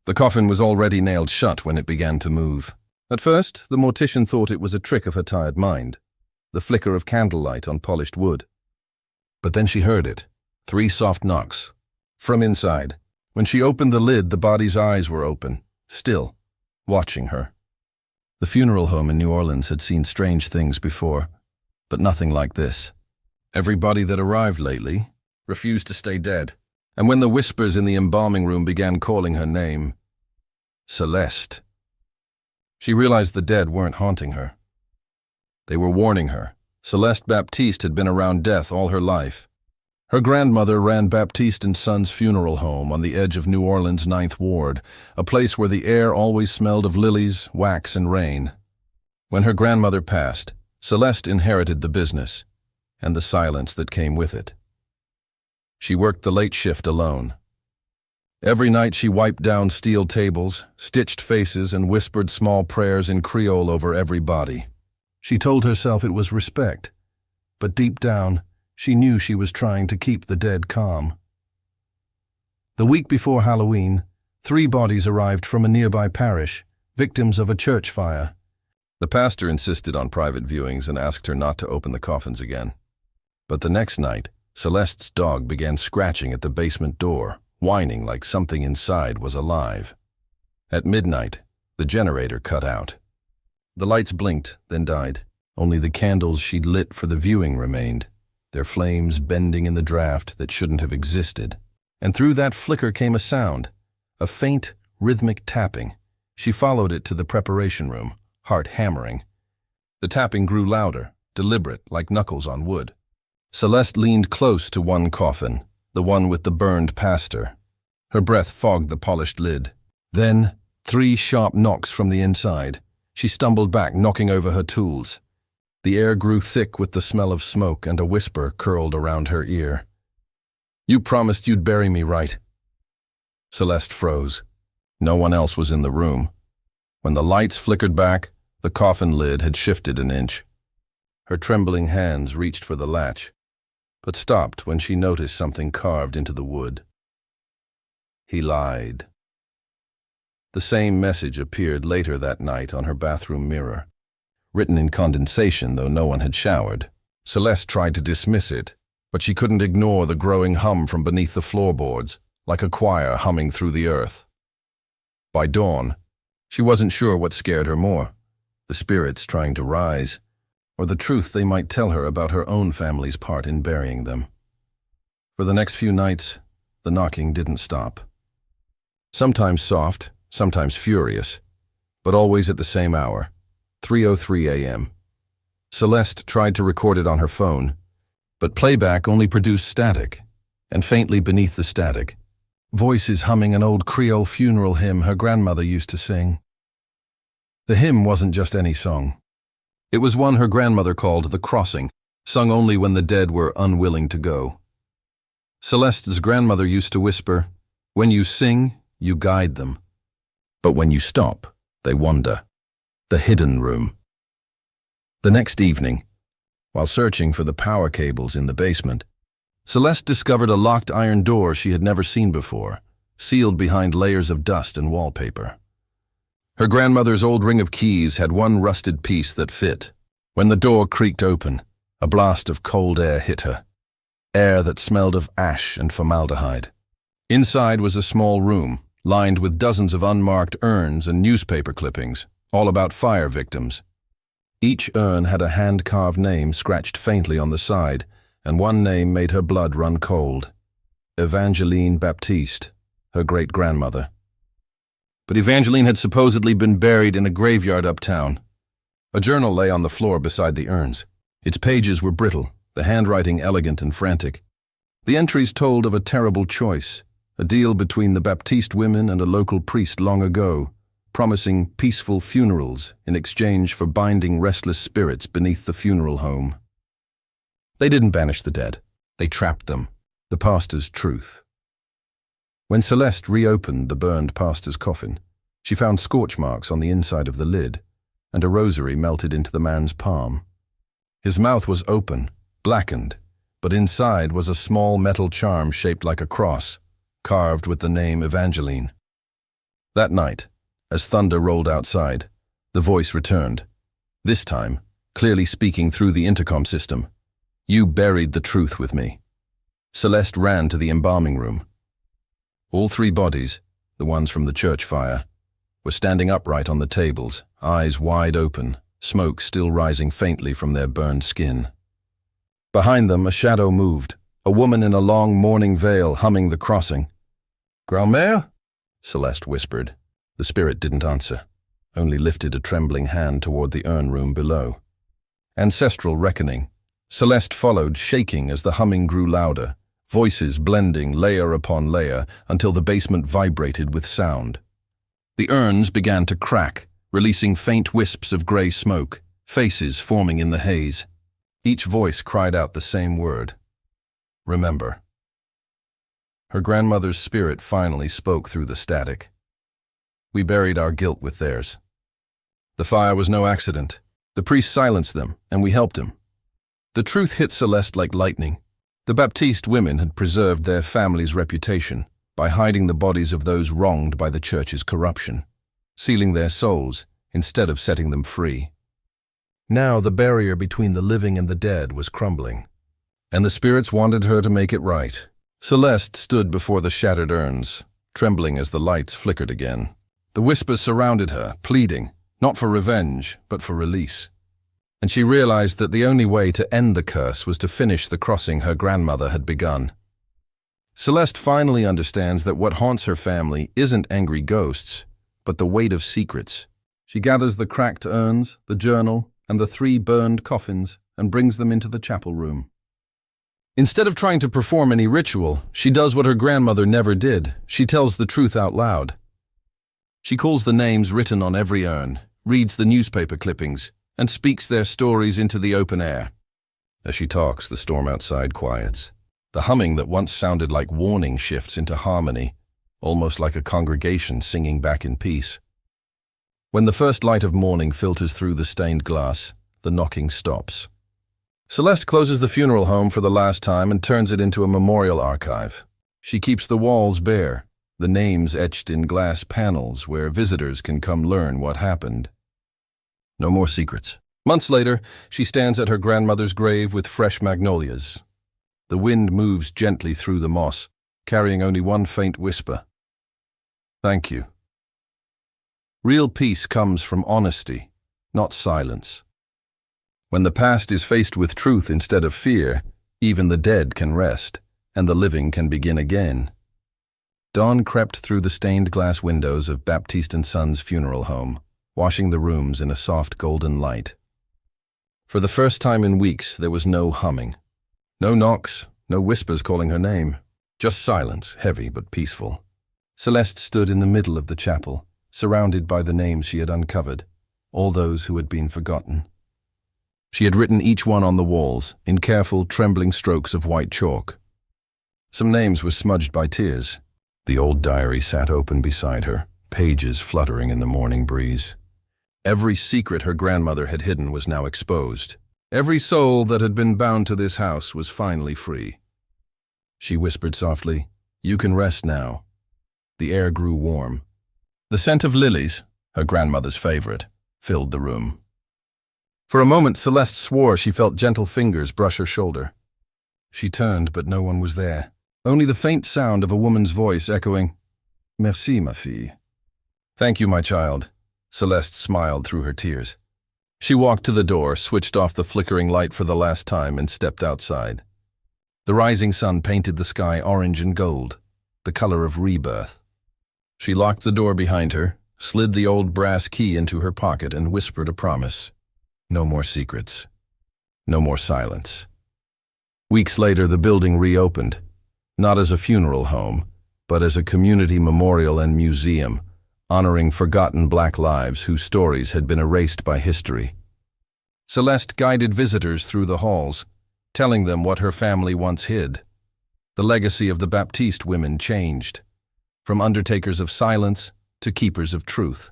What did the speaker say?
The coffin was already nailed shut when it began to move. At first, the mortician thought it was a trick of her tired mind, the flicker of candlelight on polished wood. But then she heard it, 3 soft knocks. From inside. When she opened the lid, the body's eyes were open, still, watching her. The funeral home in New Orleans had seen strange things before, but nothing like this. Every body that arrived lately refused to stay dead, and when the whispers in the embalming room began calling her name, Celeste, she realized the dead weren't haunting her. They were warning her. Celeste Baptiste had been around death all her life. Her grandmother ran Baptiste and Sons Funeral Home on the edge of New Orleans' 9th Ward, a place where the air always smelled of lilies, wax, and rain. When her grandmother passed, Celeste inherited the business, and the silence that came with it. She worked the late shift alone. Every night she wiped down steel tables, stitched faces, and whispered small prayers in Creole over every body. She told herself it was respect, but deep down, she knew she was trying to keep the dead calm. The week before Halloween, 3 bodies arrived from a nearby parish, victims of a church fire. The pastor insisted on private viewings and asked her not to open the coffins again. But the next night, Celeste's dog began scratching at the basement door, whining like something inside was alive. At midnight, the generator cut out. The lights blinked, then died. Only the candles she'd lit for the viewing remained, their flames bending in the draft that shouldn't have existed. And through that flicker came a sound, a faint, rhythmic tapping. She followed it to the preparation room, heart hammering. The tapping grew louder, deliberate, like knuckles on wood. Celeste leaned close to one coffin, the one with the burned pastor. Her breath fogged the polished lid. Then, 3 sharp knocks from the inside. She stumbled back, knocking over her tools. The air grew thick with the smell of smoke, and a whisper curled around her ear. "You promised you'd bury me, right?" Celeste froze. No one else was in the room. When the lights flickered back, the coffin lid had shifted an inch. Her trembling hands reached for the latch, but stopped when she noticed something carved into the wood. He lied. The same message appeared later that night on her bathroom mirror, written in condensation though no one had showered. Celeste tried to dismiss it, but she couldn't ignore the growing hum from beneath the floorboards, like a choir humming through the earth. By dawn, she wasn't sure what scared her more, the spirits trying to rise, or the truth they might tell her about her own family's part in burying them. For the next few nights, the knocking didn't stop. Sometimes soft, sometimes furious, but always at the same hour, 3:03 a.m. Celeste tried to record it on her phone, but playback only produced static, and faintly beneath the static, voices humming an old Creole funeral hymn her grandmother used to sing. The hymn wasn't just any song. It was one her grandmother called The Crossing, sung only when the dead were unwilling to go. Celeste's grandmother used to whisper, "When you sing, you guide them. But when you stop, they wander." The hidden room. The next evening, while searching for the power cables in the basement, Celeste discovered a locked iron door she had never seen before, sealed behind layers of dust and wallpaper. Her grandmother's old ring of keys had one rusted piece that fit. When the door creaked open, a blast of cold air hit her, air that smelled of ash and formaldehyde. Inside was a small room, lined with dozens of unmarked urns and newspaper clippings, all about fire victims. Each urn had a hand-carved name scratched faintly on the side, and one name made her blood run cold. Celeste Baptiste, her great-grandmother. But Evangeline had supposedly been buried in a graveyard uptown. A journal lay on the floor beside the urns. Its pages were brittle, the handwriting elegant and frantic. The entries told of a terrible choice, a deal between the Baptiste women and a local priest long ago, promising peaceful funerals in exchange for binding restless spirits beneath the funeral home. They didn't banish the dead. They trapped them, the pastor's truth. When Celeste reopened the burned pastor's coffin, she found scorch marks on the inside of the lid, and a rosary melted into the man's palm. His mouth was open, blackened, but inside was a small metal charm shaped like a cross, carved with the name Evangeline. That night, as thunder rolled outside, the voice returned. This time, clearly speaking through the intercom system. "You buried the truth with me." Celeste ran to the embalming room. All three bodies, the ones from the church fire, were standing upright on the tables, eyes wide open, smoke still rising faintly from their burned skin. Behind them, a shadow moved, a woman in a long mourning veil humming the crossing. "Grand-mère?" Celeste whispered. The spirit didn't answer, only lifted a trembling hand toward the urn room below. Ancestral reckoning. Celeste followed, shaking as the humming grew louder, voices blending layer upon layer until the basement vibrated with sound. The urns began to crack, releasing faint wisps of grey smoke, faces forming in the haze. Each voice cried out the same word: remember. Her grandmother's spirit finally spoke through the static. "We buried our guilt with theirs. The fire was no accident. The priest silenced them, and we helped him." The truth hit Celeste like lightning. The Baptiste women had preserved their family's reputation by hiding the bodies of those wronged by the church's corruption, sealing their souls instead of setting them free. Now the barrier between the living and the dead was crumbling, and the spirits wanted her to make it right. Celeste stood before the shattered urns, trembling as the lights flickered again. The whispers surrounded her, pleading, not for revenge, but for release. And she realized that the only way to end the curse was to finish the crossing her grandmother had begun. Celeste finally understands that what haunts her family isn't angry ghosts, but the weight of secrets. She gathers the cracked urns, the journal, and the 3 burned coffins and brings them into the chapel room. Instead of trying to perform any ritual, she does what her grandmother never did. She tells the truth out loud. She calls the names written on every urn, reads the newspaper clippings, and speaks their stories into the open air. As she talks, the storm outside quiets. The humming that once sounded like warning shifts into harmony, almost like a congregation singing back in peace. When the first light of morning filters through the stained glass, the knocking stops. Celeste closes the funeral home for the last time and turns it into a memorial archive. She keeps the walls bare, the names etched in glass panels where visitors can come learn what happened. No more secrets. Months later, she stands at her grandmother's grave with fresh magnolias. The wind moves gently through the moss, carrying only one faint whisper. "Thank you." Real peace comes from honesty, not silence. When the past is faced with truth instead of fear, even the dead can rest, and the living can begin again. Dawn crept through the stained glass windows of Baptiste and Son's funeral home, washing the rooms in a soft golden light. For the first time in weeks, there was no humming. No knocks, no whispers calling her name. Just silence, heavy but peaceful. Celeste stood in the middle of the chapel, surrounded by the names she had uncovered, all those who had been forgotten. She had written each one on the walls, in careful, trembling strokes of white chalk. Some names were smudged by tears. The old diary sat open beside her, pages fluttering in the morning breeze. Every secret her grandmother had hidden was now exposed. Every soul that had been bound to this house was finally free. She whispered softly, "You can rest now." The air grew warm. The scent of lilies, her grandmother's favorite, filled the room. For a moment, Celeste swore she felt gentle fingers brush her shoulder. She turned, but no one was there. Only the faint sound of a woman's voice echoing, "Merci, ma fille." "Thank you, my child." Celeste smiled through her tears. She walked to the door, switched off the flickering light for the last time, and stepped outside. The rising sun painted the sky orange and gold, the color of rebirth. She locked the door behind her, slid the old brass key into her pocket, and whispered a promise. No more secrets. No more silence. Weeks later, the building reopened, not as a funeral home, but as a community memorial and museum, honoring forgotten Black lives whose stories had been erased by history. Celeste guided visitors through the halls, telling them what her family once hid. The legacy of the Baptiste women changed, from undertakers of silence to keepers of truth.